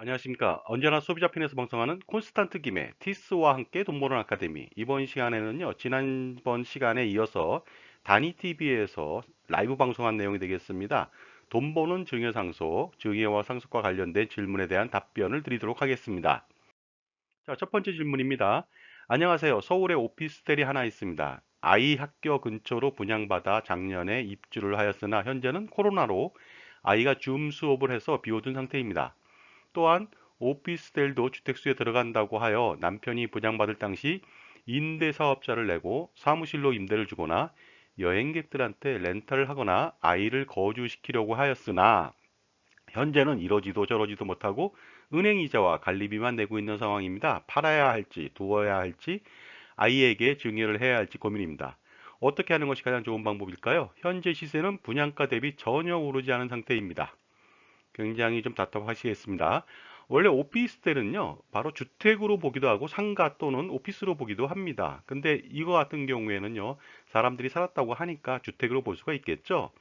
안녕하십니까. 언제나 소비자 편에서 방송하는 콘스탄트 김의 티스와 함께 돈 버는 아카데미. 이번 시간에는요, 지난번 시간에 이어서 다니TV에서 라이브 방송한 내용이 되겠습니다. 돈 버는 증여 상속, 증여와 상속과 관련된 질문에 대한 답변을 드리도록 하겠습니다. 자, 첫 번째 질문입니다. 안녕하세요. 서울에 오피스텔이 하나 있습니다. 아이 학교 근처로 분양받아 작년에 입주를 하였으나 현재는 코로나로 아이가 줌 수업을 해서 비워둔 상태입니다. 또한 오피스텔도 주택수에 들어간다고 하여 남편이 분양받을 당시 임대사업자를 내고 사무실로 임대를 주거나 여행객들한테 렌탈을 하거나 아이를 거주시키려고 하였으나 현재는 이러지도 저러지도 못하고 은행 이자와 관리비만 내고 있는 상황입니다. 팔아야 할지 두어야 할지 아이에게 증여를 해야 할지 고민입니다. 어떻게 하는 것이 가장 좋은 방법일까요? 현재 시세는 분양가 대비 전혀 오르지 않은 상태입니다. 굉장히 좀 답답하시겠습니다. 원래 오피스텔은요, 바로 주택으로 보기도 하고 상가 또는 오피스로 보기도 합니다. 근데 이거 같은 경우에는요, 사람들이 살았다고 하니까 주택으로 볼 수가 있겠죠.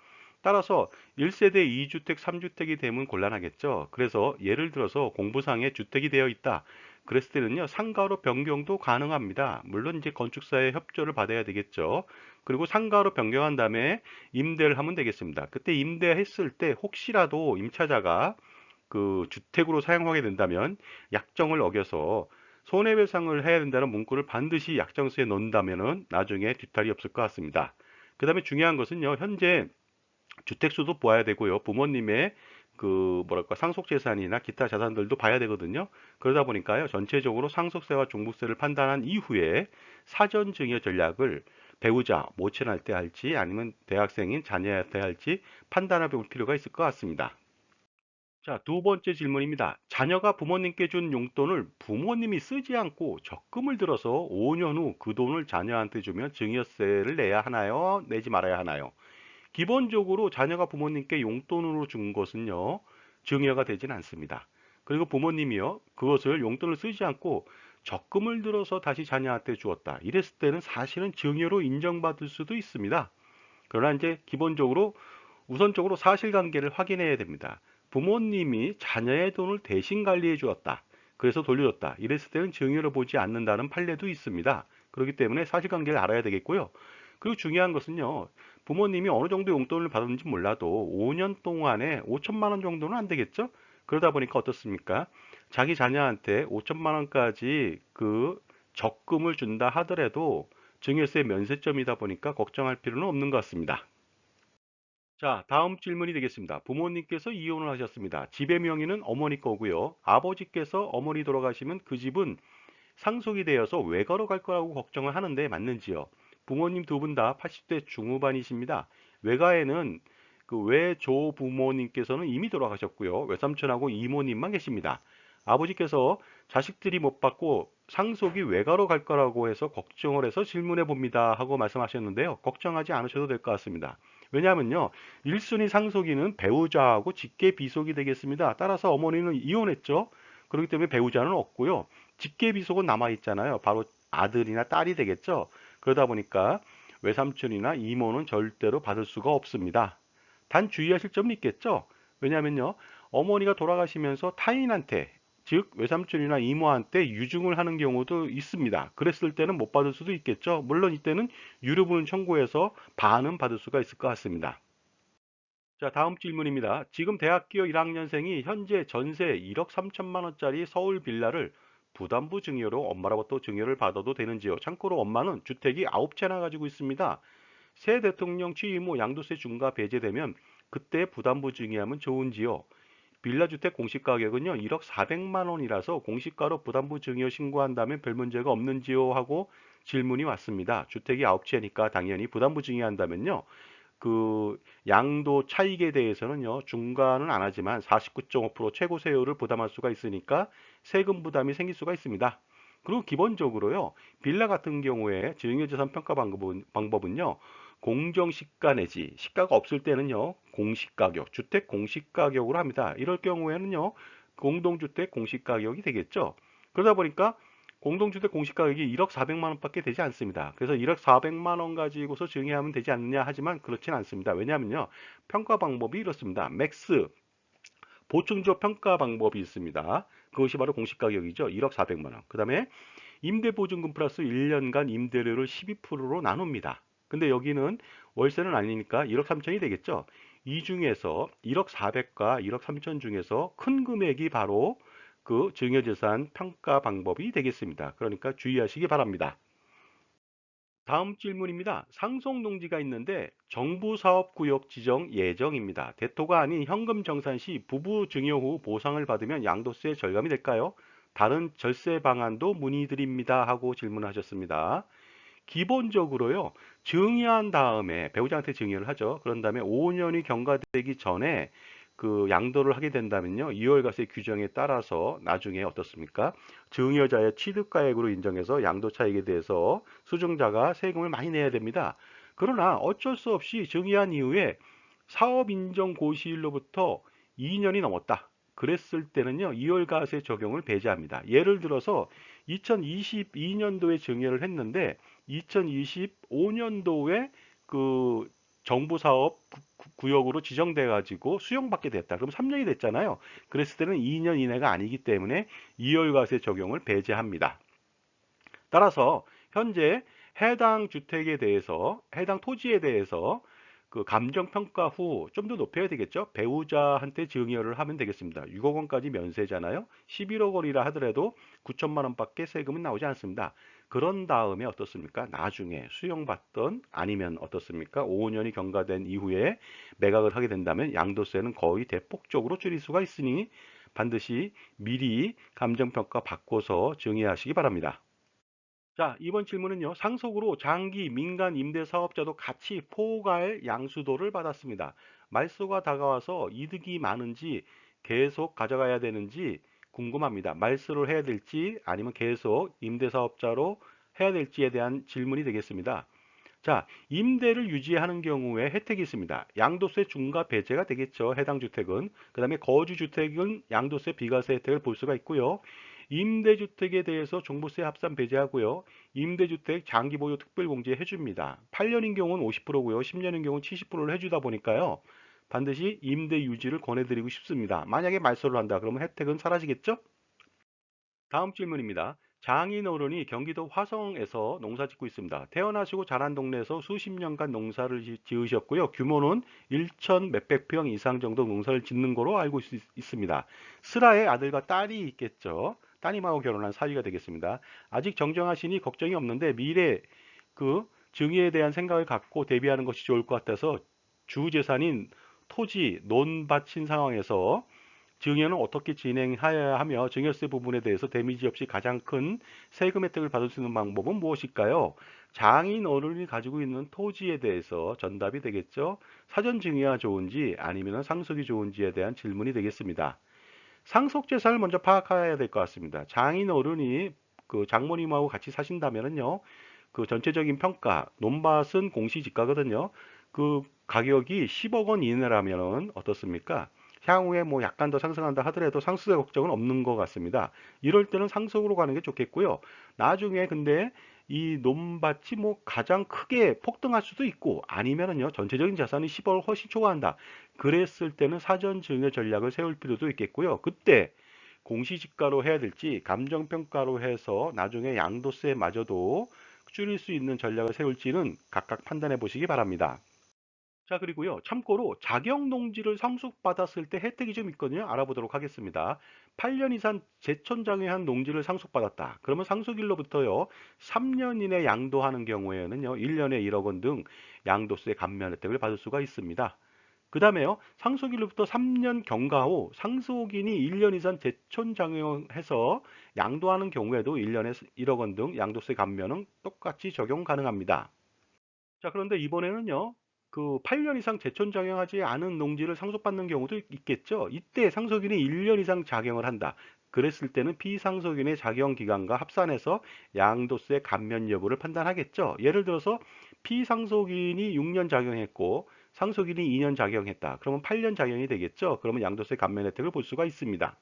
따라서 1세대 2주택, 3주택이 되면 곤란하겠죠. 그래서 예를 들어서 공부상에 주택이 되어 있다. 그랬을 때는요, 상가로 변경도 가능합니다. 물론 이제 건축사의 협조를 받아야 되겠죠. 그리고 상가로 변경한 다음에 임대를 하면 되겠습니다. 그때 임대했을 때 혹시라도 임차자가 그 주택으로 사용하게 된다면 약정을 어겨서 손해배상을 해야 된다는 문구를 반드시 약정서에 넣는다면은 나중에 뒤탈이 없을 것 같습니다. 그 다음에 중요한 것은요, 현재 주택수도 보아야 되고요. 부모님의 그 뭐랄까 상속재산이나 기타 자산들도 봐야 되거든요. 그러다 보니까요. 전체적으로 상속세와 종부세를 판단한 이후에 사전 증여 전략을 배우자 모친할 때 할지 아니면 대학생인 자녀한테 할지 판단해 볼 필요가 있을 것 같습니다. 자, 두 번째 질문입니다. 자녀가 부모님께 준 용돈을 부모님이 쓰지 않고 적금을 들어서 5년 후 그 돈을 자녀한테 주면 증여세를 내야 하나요? 내지 말아야 하나요? 기본적으로 자녀가 부모님께 용돈으로 준 것은요, 증여가 되진 않습니다. 그리고 부모님이요, 그것을 용돈을 쓰지 않고 적금을 들어서 다시 자녀한테 주었다. 이랬을 때는 사실은 증여로 인정받을 수도 있습니다. 그러나 이제 기본적으로 우선적으로 사실관계를 확인해야 됩니다. 부모님이 자녀의 돈을 대신 관리해 주었다. 그래서 돌려줬다. 이랬을 때는 증여를 보지 않는다는 판례도 있습니다. 그렇기 때문에 사실관계를 알아야 되겠고요. 그리고 중요한 것은요. 부모님이 어느 정도 용돈을 받았는지 몰라도 5년 동안에 5천만 원 정도는 안 되겠죠? 그러다 보니까 어떻습니까? 자기 자녀한테 5천만 원까지 그 적금을 준다 하더라도 증여세 면세점이다 보니까 걱정할 필요는 없는 것 같습니다. 자, 다음 질문이 되겠습니다. 부모님께서 이혼을 하셨습니다. 집의 명의는 어머니 거고요. 아버지께서 어머니 돌아가시면 그 집은 상속이 되어서 외가로 갈 거라고 걱정을 하는데 맞는지요? 부모님 두 분 다 80대 중후반이십니다. 외가에는 그 외조 부모님께서는 이미 돌아가셨고요. 외삼촌하고 이모님만 계십니다. 아버지께서 자식들이 못 받고 상속이 외가로 갈 거라고 해서 걱정을 해서 질문해 봅니다 하고 말씀하셨는데요. 걱정하지 않으셔도 될 것 같습니다. 왜냐하면요. 1순위 상속인은 배우자하고 직계 비속이 되겠습니다. 따라서 어머니는 이혼했죠. 그렇기 때문에 배우자는 없고요. 직계 비속은 남아 있잖아요. 바로 아들이나 딸이 되겠죠. 그러다 보니까 외삼촌이나 이모는 절대로 받을 수가 없습니다. 단 주의하실 점은 있겠죠. 왜냐하면요. 어머니가 돌아가시면서 타인한테 즉 외삼촌이나 이모한테 유증을 하는 경우도 있습니다. 그랬을 때는 못 받을 수도 있겠죠. 물론 이때는 유류분 청구해서 반은 받을 수가 있을 것 같습니다. 자, 다음 질문입니다. 지금 대학교 1학년생이 현재 전세 1억 3천만 원짜리 서울 빌라를 부담부 증여로 엄마로부터 증여를 받아도 되는지요? 참고로 엄마는 주택이 9채나 가지고 있습니다. 새 대통령 취임 후 양도세 중과 배제되면 그때 부담부 증여하면 좋은지요? 빌라 주택 공시가격은요 1억 4백만 원이라서 공시가로 부담부 증여 신고한다면 별 문제가 없는지요? 하고 질문이 왔습니다. 주택이 9채니까 당연히 부담부 증여한다면요. 그 양도 차익에 대해서는요, 중과는 안 하지만 49.5% 최고 세율을 부담할 수가 있으니까 세금 부담이 생길 수가 있습니다. 그리고 기본적으로요, 빌라 같은 경우에 증여재산 평가 방법은요, 공정시가 내지 시가가 없을 때는요, 공시가격, 주택 공시가격으로 합니다. 이럴 경우에는요, 공동주택 공시가격이 되겠죠. 그러다 보니까 공동주택 공시가격이 1억 4백만 원밖에 되지 않습니다. 그래서 1억 4백만 원 가지고서 증여하면 되지 않느냐 하지만 그렇진 않습니다. 왜냐하면요. 평가 방법이 이렇습니다. 맥스 보충조 평가 방법이 있습니다. 그것이 바로 공시가격이죠. 1억 400만 원. 그 다음에 임대보증금 플러스 1년간 임대료를 12%로 나눕니다. 근데 여기는 월세는 아니니까 1억 3천이 되겠죠. 이 중에서 1억 4백과 1억 3천 중에서 큰 금액이 바로 그 증여재산 평가 방법이 되겠습니다. 그러니까 주의하시기 바랍니다. 다음 질문입니다. 상속농지가 있는데 정부사업구역 지정 예정입니다. 대토가 아닌 현금 정산 시 부부 증여 후 보상을 받으면 양도세 절감이 될까요? 다른 절세 방안도 문의드립니다 하고 질문하셨습니다. 기본적으로요, 증여한 다음에 배우자한테 증여를 하죠. 그런 다음에 5년이 경과되기 전에 그 양도를 하게 된다면요, 이월과세 규정에 따라서 나중에 어떻습니까? 증여자의 취득가액으로 인정해서 양도 차익에 대해서 수증자가 세금을 많이 내야 됩니다. 그러나 어쩔 수 없이 증여한 이후에 사업 인정 고시일로부터 2년이 넘었다. 그랬을 때는요, 이월과세 적용을 배제합니다. 예를 들어서 2022년도에 증여를 했는데 2025년도에 그 정부 사업 구역으로 지정돼 가지고 수용받게 됐다. 그럼 3년이 됐잖아요. 그랬을 때는 2년 이내가 아니기 때문에 이월과세 적용을 배제합니다. 따라서 현재 해당 주택에 대해서, 해당 토지에 대해서 그 감정평가 후 좀 더 높여야 되겠죠. 배우자한테 증여를 하면 되겠습니다. 6억 원까지 면세잖아요. 11억 원이라 하더라도 9천만 원밖에 세금은 나오지 않습니다. 그런 다음에 어떻습니까? 나중에 수용받던 아니면 어떻습니까? 5년이 경과된 이후에 매각을 하게 된다면 양도세는 거의 대폭적으로 줄일 수가 있으니 반드시 미리 감정평가 받고서 증여하시기 바랍니다. 자, 이번 질문은요. 상속으로 장기 민간 임대 사업자도 같이 포괄 양수도를 받았습니다. 말소가 다가와서 이득이 많은지 계속 가져가야 되는지 궁금합니다. 말소를 해야 될지 아니면 계속 임대 사업자로 해야 될지에 대한 질문이 되겠습니다. 자, 임대를 유지하는 경우에 혜택이 있습니다. 양도세 중과 배제가 되겠죠. 해당 주택은. 그 다음에 거주주택은 양도세 비과세 혜택을 볼 수가 있고요. 임대주택에 대해서 종부세 합산 배제하고요. 임대주택 장기보유 특별공제 해줍니다. 8년인 경우는 50%고요. 10년인 경우는 70%를 해주다 보니까요. 반드시 임대 유지를 권해드리고 싶습니다. 만약에 말소를 한다 그러면 혜택은 사라지겠죠? 다음 질문입니다. 장인 어른이 경기도 화성에서 농사 짓고 있습니다. 태어나시고 자란 동네에서 수십 년간 농사를 지으셨고요. 규모는 1천 몇백 평 이상 정도 농사를 짓는 거로 알고 있습니다. 슬하에 아들과 딸이 있겠죠. 따님하고 결혼한 사위가 되겠습니다. 아직 정정하시니 걱정이 없는데 미래 그 증여에 대한 생각을 갖고 대비하는 것이 좋을 것 같아서 주 재산인 토지, 논밭인 상황에서 증여는 어떻게 진행해야 하며 증여세 부분에 대해서 데미지 없이 가장 큰 세금 혜택을 받을 수 있는 방법은 무엇일까요? 장인 어른이 가지고 있는 토지에 대해서 전답이 되겠죠. 사전 증여가 좋은지 아니면 상속이 좋은지에 대한 질문이 되겠습니다. 상속 재산을 먼저 파악해야 될 것 같습니다. 장인 어른이 그 장모님하고 같이 사신다면은요. 그 전체적인 평가, 논밭은 공시지가거든요. 그 가격이 10억 원 이내라면은 어떻습니까? 향후에 뭐 약간 더 상승한다 하더라도 상수세 걱정은 없는 것 같습니다. 이럴 때는 상속으로 가는 게 좋겠고요. 나중에 근데 이 논밭이 뭐 가장 크게 폭등할 수도 있고 아니면은요 전체적인 자산이 10억을 훨씬 초과한다. 그랬을 때는 사전 증여 전략을 세울 필요도 있겠고요. 그때 공시지가로 해야 될지 감정평가로 해서 나중에 양도세마저도 줄일 수 있는 전략을 세울지는 각각 판단해 보시기 바랍니다. 자, 그리고요. 참고로 자격농지를 상속받았을 때 혜택이 좀 있거든요. 알아보도록 하겠습니다. 8년 이상 제천장애한 농지를 상속받았다. 그러면 상속일로부터요. 3년 이내 양도하는 경우에는요. 1년에 1억 원 등 양도세 감면 혜택을 받을 수가 있습니다. 그 다음에요. 상속일로부터 3년 경과 후 상속인이 1년 이상 제천장애해서 양도하는 경우에도 1년에 1억 원 등 양도세 감면은 똑같이 적용 가능합니다. 자, 그런데 이번에는요, 그 8년 이상 제천 작용하지 않은 농지를 상속받는 경우도 있겠죠. 이때 상속인이 1년 이상 작용을 한다. 그랬을 때는 피상속인의 작용 기간과 합산해서 양도세 감면 여부를 판단하겠죠. 예를 들어서 피상속인이 6년 작용했고 상속인이 2년 작용했다. 그러면 8년 작용이 되겠죠. 그러면 양도세 감면 혜택을 볼 수가 있습니다.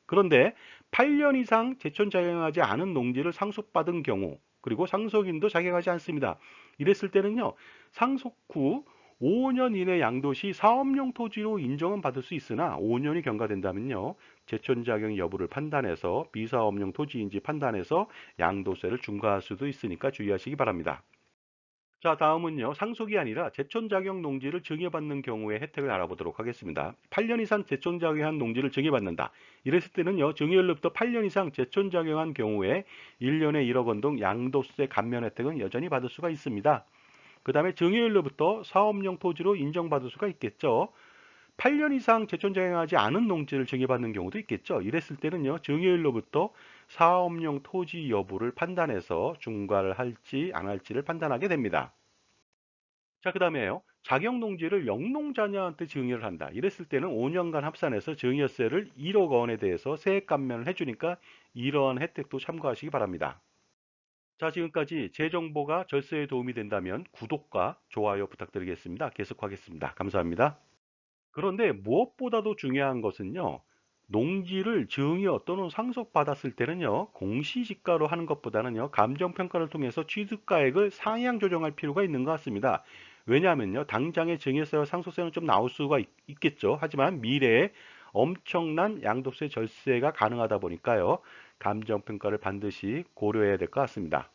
그런데 8년 이상 제천 작용하지 않은 농지를 상속받은 경우 그리고 상속인도 작용하지 않습니다. 이랬을 때는요. 상속 후 5년 이내 양도시 사업용 토지로 인정은 받을 수 있으나 5년이 경과된다면요. 제촌자격 여부를 판단해서 비사업용 토지인지 판단해서 양도세를 중과할 수도 있으니까 주의하시기 바랍니다. 자, 다음은요. 상속이 아니라 제촌자격 농지를 증여받는 경우의 혜택을 알아보도록 하겠습니다. 8년 이상 제촌자격한 농지를 증여받는다. 이랬을 때는요. 증여일로부터 8년 이상 제촌자격한 경우에 1년에 1억 원 등 양도세 감면 혜택은 여전히 받을 수가 있습니다. 그 다음에 증여일로부터 사업용 토지로 인정받을 수가 있겠죠. 8년 이상 제촌자격하지 않은 농지를 증여받는 경우도 있겠죠. 이랬을 때는요. 증여일로부터 사업용 토지 여부를 판단해서 중과를 할지 안 할지를 판단하게 됩니다. 자, 그 다음에요. 자격 농지를 영농자녀한테 증여를 한다. 이랬을 때는 5년간 합산해서 증여세를 1억 원에 대해서 세액 감면을 해주니까 이러한 혜택도 참고하시기 바랍니다. 자, 지금까지 제 정보가 절세에 도움이 된다면 구독과 좋아요 부탁드리겠습니다. 계속하겠습니다. 감사합니다. 그런데 무엇보다도 중요한 것은요. 농지를 증여 또는 상속받았을 때는요. 공시지가로 하는 것보다는요. 감정평가를 통해서 취득가액을 상향 조정할 필요가 있는 것 같습니다. 왜냐하면요. 당장의 증여세와 상속세는 좀 나올 수가 있겠죠. 하지만 미래에 엄청난 양도세 절세가 가능하다 보니까요. 감정평가를 반드시 고려해야 될 것 같습니다.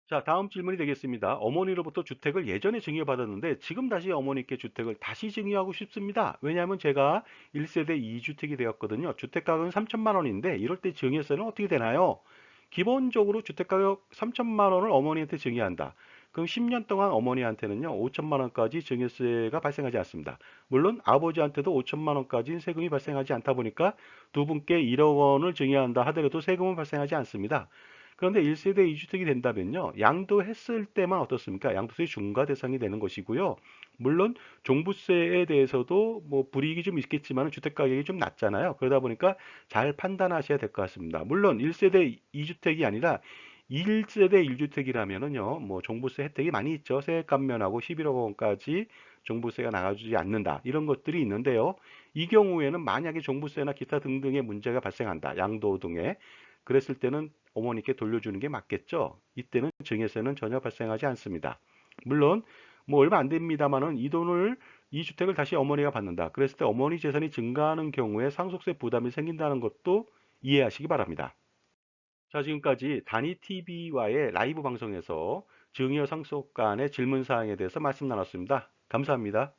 자, 다음 질문이 되겠습니다. 어머니로부터 주택을 예전에 증여받았는데 지금 다시 어머니께 주택을 다시 증여하고 싶습니다. 왜냐하면 제가 1세대 2주택이 되었거든요. 주택가격은 3천만 원인데 이럴 때 증여세는 어떻게 되나요? 기본적으로 주택가격 3천만 원을 어머니한테 증여한다. 그럼 10년 동안 어머니한테는요, 5천만 원까지 증여세가 발생하지 않습니다. 물론 아버지한테도 5천만 원까지 세금이 발생하지 않다 보니까 두 분께 1억 원을 증여한다 하더라도 세금은 발생하지 않습니다. 그런데 1세대 2주택이 된다면요. 양도했을 때만 어떻습니까? 양도세 중과 대상이 되는 것이고요. 물론 종부세에 대해서도 뭐 불이익이 좀 있겠지만 주택 가격이 좀 낮잖아요. 그러다 보니까 잘 판단하셔야 될 것 같습니다. 물론 1세대 2주택이 아니라 1세대 1주택이라면은요. 뭐 종부세 혜택이 많이 있죠. 세액 감면하고 11억 원까지 종부세가 나가주지 않는다. 이런 것들이 있는데요. 이 경우에는 만약에 종부세나 기타 등등의 문제가 발생한다. 양도 등에 그랬을 때는 어머니께 돌려주는 게 맞겠죠. 이때는 증여세는 전혀 발생하지 않습니다. 물론 뭐 얼마 안 됩니다만은 이 주택을 다시 어머니가 받는다. 그랬을 때 어머니 재산이 증가하는 경우에 상속세 부담이 생긴다는 것도 이해하시기 바랍니다. 자, 지금까지 다니TV와의 라이브 방송에서 증여 상속 간의 질문 사항에 대해서 말씀 나눴습니다. 감사합니다.